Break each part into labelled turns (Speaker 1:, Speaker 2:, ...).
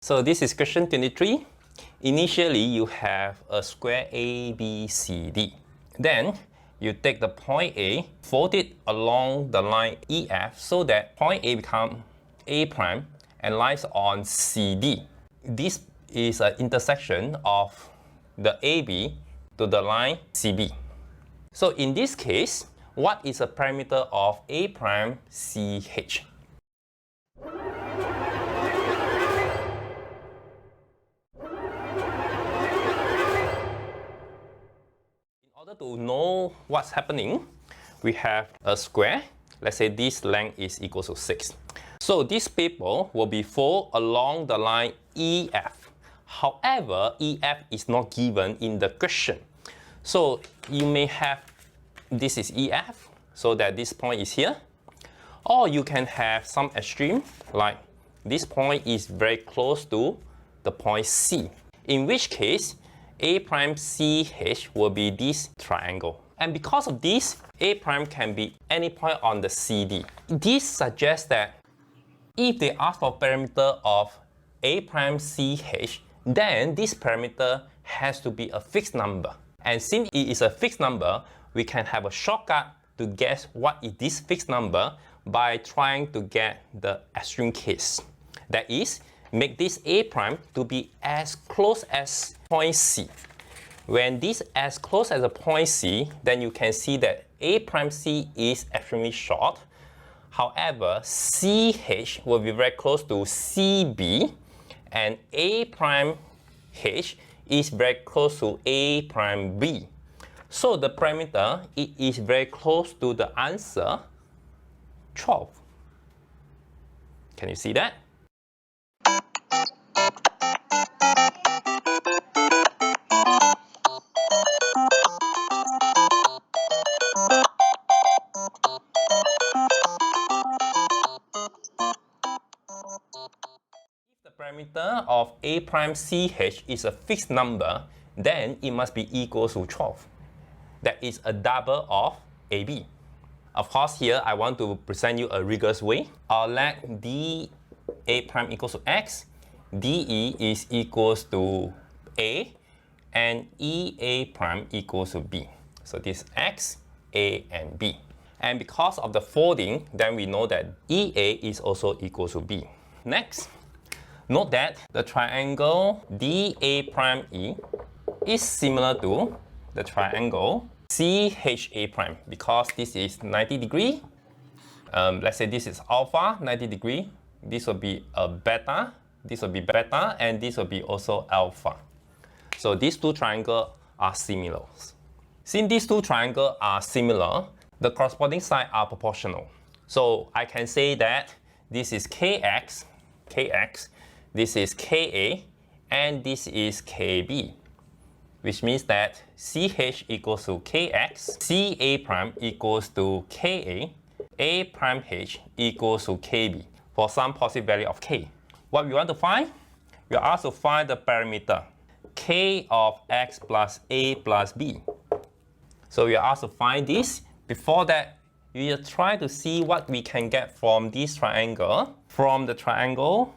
Speaker 1: So this is question 23. Initially, you have a square ABCD. Then, you take the point A, fold it along the line EF so that point A becomes A prime and lies on CD. This is an intersection of the AB to the line CB. So in this case, what is a parameter of A prime CH? In order to know what's happening, we have a square. Let's say this length is equal to 6. So this paper will be folded along the line EF. However, EF is not given in the question. So you may have, this is EF, so that this point is here. Or you can have some extreme, like this point is very close to the point C. In which case, A prime CH will be this triangle. And because of this, A prime can be any point on the CD. This suggests that if they ask for parameter of A prime CH, then this parameter has to be a fixed number. And since it is a fixed number, we can have a shortcut to guess what is this fixed number by trying to get the extreme case. That is, make this A prime to be as close as point C. When this as close as a point C, then you can see that A prime C is extremely short. However, CH will be very close to CB, and A prime H is very close to A prime B. So the parameter, it is very close to the answer 12. Can you see that? Parameter of A prime CH is a fixed number, then it must be equal to 12. That is a double of AB. Of course, here I want to present you a rigorous way. I'll let D A prime equals to X, DE is equals to A, and EA prime equals to B. So this is X, A, and B. And because of the folding, then we know that EA is also equal to B. Next, note that the triangle DA prime E is similar to the triangle CHA prime because this is 90 degree. Let's say this is alpha, 90 degree. This will be a beta, this will be beta, and this will be also alpha. So these two triangles are similar. Since these two triangles are similar, the corresponding sides are proportional. So I can say that this is KX, this is KA, and this is KB, which means that CH equals to KX, CA prime equals to KA, A prime H equals to KB for some positive value of K. What we want to find? We are asked to find the parameter K of X plus A plus B. So we are asked to find this. Before that, we will try to see what we can get from this triangle. From the triangle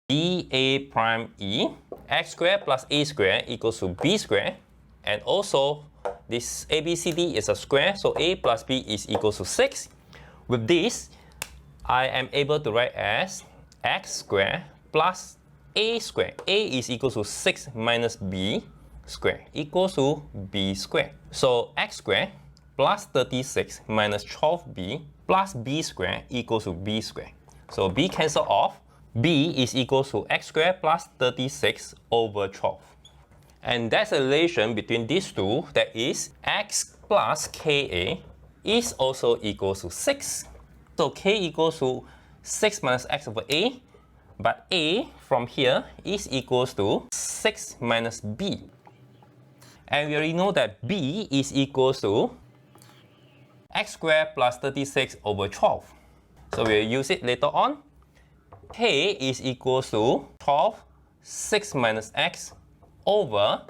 Speaker 1: DA prime E, X squared plus A squared equals to B squared. And also, this ABCD is a square, so A plus B is equal to 6. With this, I am able to write as X squared plus A squared. A is equal to 6 minus B squared equals to B squared. So X squared plus 36 minus 12B plus B squared equals to B squared. So B cancel off. B is equal to X squared plus 36 over 12. And that's a relation between these two, that is X plus KA is also equal to 6. So K equals to 6 minus X over A, but A from here is equals to 6 minus B. And we already know that B is equals to X squared plus 36 over 12. So we'll use it later on. K is equals to 12, 6 minus X over,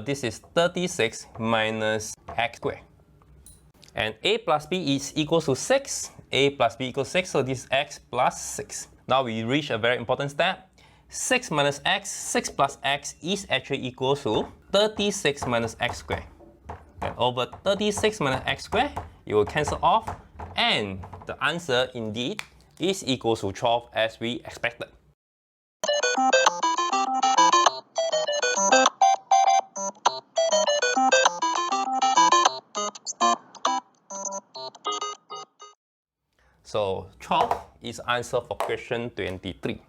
Speaker 1: this is 36 minus X squared. And A plus B is equals to 6. A plus B equals 6, so this is X plus 6. Now we reach a very important step. 6 minus x, 6 plus x is actually equal to 36 minus x squared. And over 36 minus x squared, it will cancel off, and the answer indeed is equal to 12 as we expected. So 12 is answer for question 23.